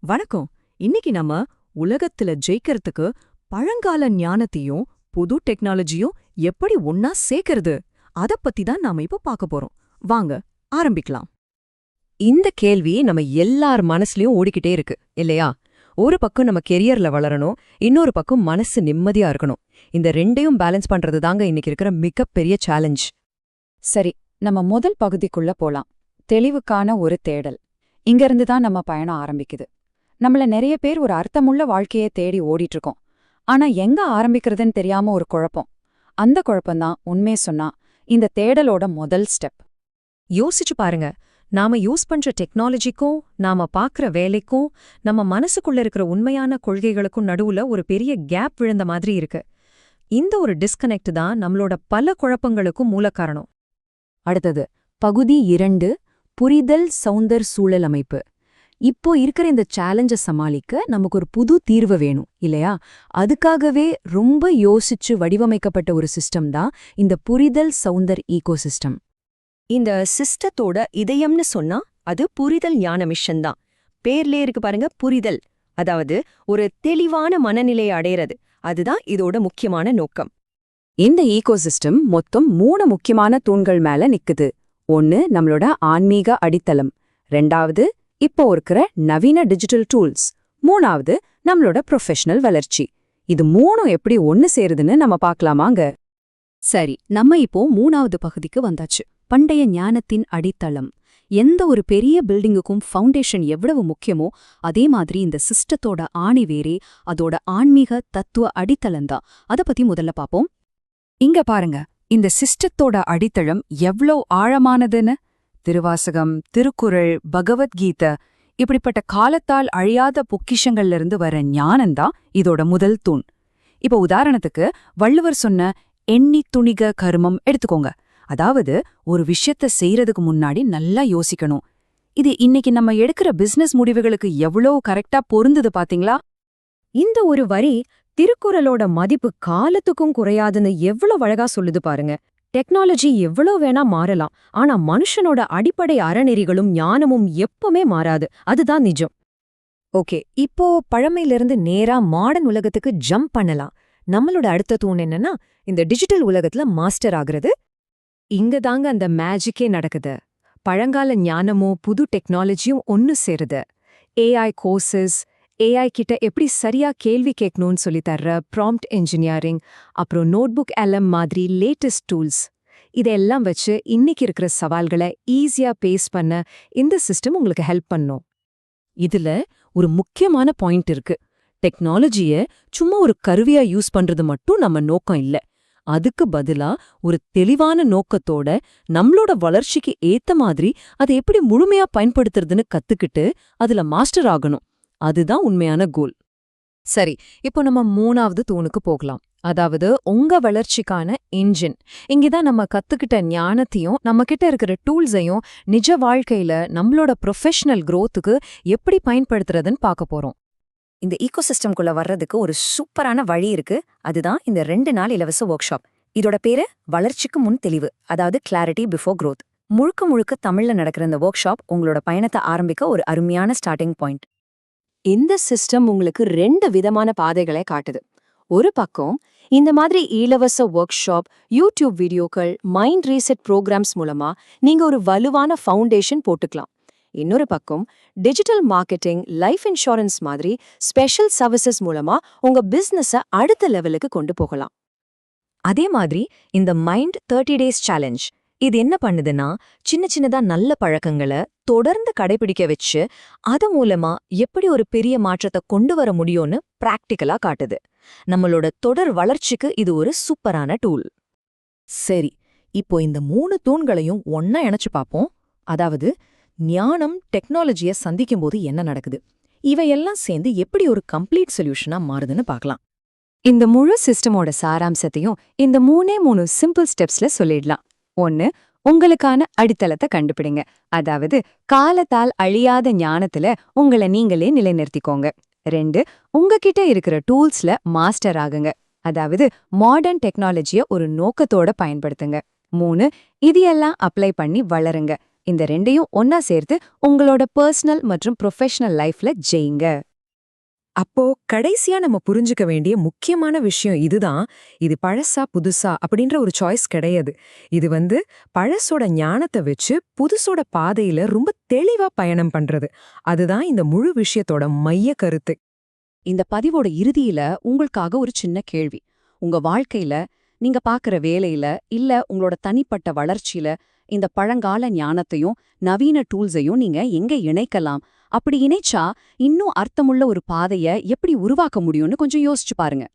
வணக்கம். இன்னைக்கு நம்ம உலகத்துல ஜெயிக்கிறதுக்கு பழங்கால ஞானத்தையும் புது டெக்னாலஜியும் எப்படி ஒன்னா சேர்க்கறது அத பத்தி தான் நாம இப்ப பார்க்க போறோம். வாங்க ஆரம்பிக்கலாம். இந்த கேள்வி நம்ம எல்லார் மனசுலயும் ஓடிக்கிட்டே இருக்கு இல்லையா? ஒரு பக்கம் நம்ம கெரியர்ல வளரணும், இன்னொரு பக்கம் மனசு நிம்மதியா இருக்கணும். இந்த ரெண்டையும் பேலன்ஸ் பண்றது தாங்க இன்னைக்கு இருக்கிற மிகப்பெரிய சேலஞ்ச். சரி, நம்ம முதல் பகுதிக்குள்ள போலாம். தெளிவுக்கான ஒரு தேடல். இங்கிருந்து தான் நம்ம பயணம் ஆரம்பிக்குது. நம்மள நிறைய பேர் ஒரு அர்த்தமுள்ள வாழ்க்கையை தேடி ஓடிட்டு இருக்கோம். ஆனா எங்க ஆரம்பிக்கிறதுன்னு தெரியாம ஒரு குழப்பம். அந்த குழப்பம்தான் உண்மையை சொன்னா இந்த தேடலோட முதல் ஸ்டெப். யோசிச்சு பாருங்க, நாம யூஸ் பண்ற டெக்னாலஜிக்கும் நாம பாக்குற வேலைக்கும் நம்ம மனசுக்குள்ள இருக்கிற உண்மையான கொள்கைகளுக்கும் நடுவுல ஒரு பெரிய கேப் விழுந்த மாதிரி இருக்கு. இந்த ஒரு டிஸ்கனெக்ட் தான் நம்மளோட பல குழப்பங்களுக்கும் மூல காரணம். அடுத்தது பகுதி 2, புரிதல் சௌந்தர் சூழல் அமைப்பு. இப்போ இருக்கிற இந்த சேலஞ்ச சமாளிக்க நமக்கு ஒரு புது தீர்வு வேணும் இல்லையா? அதுக்காகவே ரொம்ப யோசிச்சு வடிவமைக்கப்பட்ட ஒரு சிஸ்டம் தான் இந்த புரிதல் சௌந்தர் ஈகோசிஸ்டம். இந்த சிஸ்டத்தோட இதயம்னு சொன்னா அது புரிதல் ஞான மிஷன் தான். பேர்லே இருக்கு பாருங்க, புரிதல். அதாவது ஒரு தெளிவான மனநிலையை அடையிறது. அதுதான் இதோட முக்கியமான நோக்கம். இந்த ஈகோசிஸ்டம் மொத்தம் 3 முக்கியமான தூண்கள் மேல நிக்குது. ஒன்னு நம்மளோட ஆன்மீக அடித்தளம், 2வது இப்போ இருக்கிற நவீன டிஜிட்டல் டூல்ஸ், 3வது நம்மளோட ப்ரொஃபஷனல் வளர்ச்சி. இது 3ம் எப்படி ஒன்னு சேருதுன்னு நம்ம பார்க்கலாமாங்க? சரி, நம்ம இப்போ 3வது பகுதிக்கு வந்தாச்சு. பண்டைய ஞானத்தின் அடித்தளம். எந்த ஒரு பெரிய பில்டிங்குக்கும் ஃபவுண்டேஷன் எவ்வளவு முக்கியமோ அதே மாதிரி இந்த சிஸ்டத்தோட ஆணிவேரே அதோட ஆன்மீக தத்துவ அடித்தளம்தான். அத பத்தி முதல்ல பாப்போம். இங்க பாருங்க, இந்த சிஸ்டத்தோட அடித்தளம் எவ்ளோ ஆழமானதுன்னு. திருவாசகம், திருக்குறள், பகவத்கீதை இப்படிப்பட்ட காலத்தால் அழியாத பொக்கிஷங்கள்ல இருந்து வர ஞானம்தான் இதோட முதல் தூண். இப்ப உதாரணத்துக்கு வள்ளுவர் சொன்ன எண்ணி துணிக கருமம் எடுத்துக்கோங்க. அதாவது ஒரு விஷயத்த செய்யறதுக்கு முன்னாடி நல்லா யோசிக்கணும். இது இன்னைக்கு நம்ம எடுக்கிற பிசினஸ் முடிவுகளுக்கு எவ்வளோ கரெக்டா பொருந்துது பாத்தீங்களா? இந்த ஒரு வரி திருக்குறளோட மதிப்பு காலத்துக்கும் குறையாதுன்னு எவ்வளவு அழகா சொல்லுது பாருங்க. டெக்னாலஜி எவ்வளோ வேணா மாறலாம், ஆனா மனுஷனோட அடிப்படை அறநெறிகளும் ஞானமும் எப்பவுமே மாறாது. அதுதான் நிஜம். ஓகே, இப்போ பழமையிலிருந்து நேரா மாடர்ன் உலகத்துக்கு ஜம்ப் பண்ணலாம். நம்மளோட அடுத்த தூண் என்னன்னா இந்த டிஜிட்டல் உலகத்துல மாஸ்டர் ஆகுறது. இங்க தாங்க அந்த மேஜிக்கே நடக்குது. பழங்கால ஞானமும் புது டெக்னாலஜியும் ஒன்னு சேருது. ஏஐ கோர்சஸ், ஏஐ கிட்ட எப்படி சரியா கேள்வி கேட்கணும்னு சொல்லி தர்ற ப்ராம்ப்ட் என்ஜினியரிங், அப்புறம் நோட்புக் எல்எம் மாதிரி லேட்டஸ்ட் டூல்ஸ், இதெல்லாம் வச்சு இன்னைக்கு இருக்கிற சவால்களை ஈஸியா பேஸ் பண்ண இந்த சிஸ்டம் உங்களுக்கு ஹெல்ப் பண்ணும். இதுல ஒரு முக்கியமான பாயிண்ட் இருக்கு. டெக்னாலஜிய சும்மா ஒரு கருவியா யூஸ் பண்றது மட்டும் நம்ம நோக்கம் இல்ல. அதுக்கு பதிலா ஒரு தெளிவான நோக்கத்தோட நம்மளோட வளர்ச்சிக்கு ஏத்த மாதிரி அதை எப்படி முழுமையா பயன்படுத்துறதுன்னு கத்துக்கிட்டு அதுல மாஸ்டர் ஆகணும். அதுதான் உண்மையான கோல். சரி, இப்போ நம்ம 3வது தூணுக்கு போகலாம். அதாவது உங்க வளர்ச்சிக்கான இன்ஜின். இங்கதான் நம்ம கத்துக்கிட்ட ஞானத்தையும் நம்ம கிட்ட இருக்கிற டூல்ஸையும் நிஜ வாழ்க்கையில நம்மளோட ப்ரொஃபஷனல் growthக்கு எப்படி பயன்படுத்துறதுன்னு பார்க்க போறோம். இந்த ஈகோசிஸ்டம்குள்ள வர்றதுக்கு ஒரு சூப்பரான வழி இருக்கு. அதுதான் இந்த 2 நாள் இலவச ஒர்க் ஷாப். இதோட பேரு வளர்ச்சிக்கு முன் தெளிவு, அதாவது கிளாரிட்டி பிஃபோர் growth. முழுக்க முழுக்க தமிழ்ல நடக்கிற இந்த ஒர்க் ஷாப் உங்களோட பயணத்தை ஆரம்பிக்க ஒரு அருமையான ஸ்டார்டிங் பாயிண்ட். இந்த சிஸ்டம் உங்களுக்கு 2 விதமான பாதைகளை காட்டுது. ஒரு பக்கம் இந்த மாதிரி இலவச ஒர்க் ஷாப், யூடியூப் வீடியோக்கள், மைண்ட் ரீசெட் ப்ரோக்ராம்ஸ் மூலமா நீங்க ஒரு வலுவான ஃபவுண்டேஷன் போட்டுக்கலாம். இன்னொரு பக்கம் டிஜிட்டல் மார்க்கெட்டிங், லைஃப் இன்சூரன்ஸ் மாதிரி ஸ்பெஷல் சர்வீசஸ் மூலமா உங்க பிசினஸை அடுத்த லெவலுக்கு கொண்டு போகலாம். அதே மாதிரி இந்த மைண்ட் 30 டேஸ் சேலஞ்ச், இது என்ன பண்ணுதுன்னா சின்ன சின்னதா நல்ல பழக்கங்களை தொடர்ந்து கடைபிடிக்க வச்சு அது மூலமா எப்படி ஒரு பெரிய மாற்றத்தை கொண்டு வர முடியும்னு பிராக்டிக்கலா காட்டுது. நம்மளோட தொடர் வளர்ச்சிக்கு இது ஒரு சூப்பரான டூல். சரி, இப்போ இந்த 3 தூண்களையும் ஒன்னா இணைச்சு பார்ப்போம். அதாவது ஞானம் டெக்னாலஜிய சந்திக்கும்போது என்ன நடக்குது, இவையெல்லாம் சேர்ந்து எப்படி ஒரு கம்ப்ளீட் சொல்யூஷனா மாறுதுன்னு பார்க்கலாம். இந்த முழு சிஸ்டமோட சாராம்சத்தையும் இந்த 3 சிம்பிள் ஸ்டெப்ஸ்ல சொல்லிடலாம். 1, உங்களுக்கான அடித்தளத்தை கண்டுபிடிங்க. அதாவது காலத்தால் அழியாத ஞானத்துல உங்களை நீங்களே நிலைநிறுத்திக்கோங்க. 2, உங்ககிட்ட இருக்கிற டூல்ஸ்ல மாஸ்டர் ஆகுங்க. அதாவது மாடர்ன் டெக்னாலஜிய ஒரு நோக்கத்தோட பயன்படுத்துங்க. 3, இது எல்லாம் அப்ளை பண்ணி வளருங்க. இந்த ரெண்டையும் ஒன்னா சேர்த்து உங்களோட பர்சனல் மற்றும் ப்ரொஃபஷனல் லைஃப்ல ஜெயிங்க. அப்போ கடைசியா நம்ம புரிஞ்சுக்க வேண்டிய முக்கியமான விஷயம் இதுதான். இது பழசா புதுசா அப்படின்ற ஒரு சாய்ஸ் கிடையாது. இது பழசோட ஞானத்தை வச்சு புதுசோட பாதையில ரொம்ப தெளிவா பயணம் பண்றது. அதுதான் இந்த முழு விஷயத்தோட மைய கருத்து. இந்த பதிவோட இறுதியில உங்களுக்காக ஒரு சின்ன கேள்வி. உங்க வாழ்க்கையில, நீங்க பாக்குற வேலையில, இல்ல உங்களோட தனிப்பட்ட வளர்ச்சியில இந்த பழங்கால ஞானத்தையும் நவீன டூல்ஸையும் நீங்க எங்க இணைக்கலாம்? அப்படி இணைச்சா இன்னும் அர்த்தமுள்ள ஒரு பாதைய எப்படி உருவாக்க முடியும்னு கொஞ்சம் யோசிச்சு பாருங்க.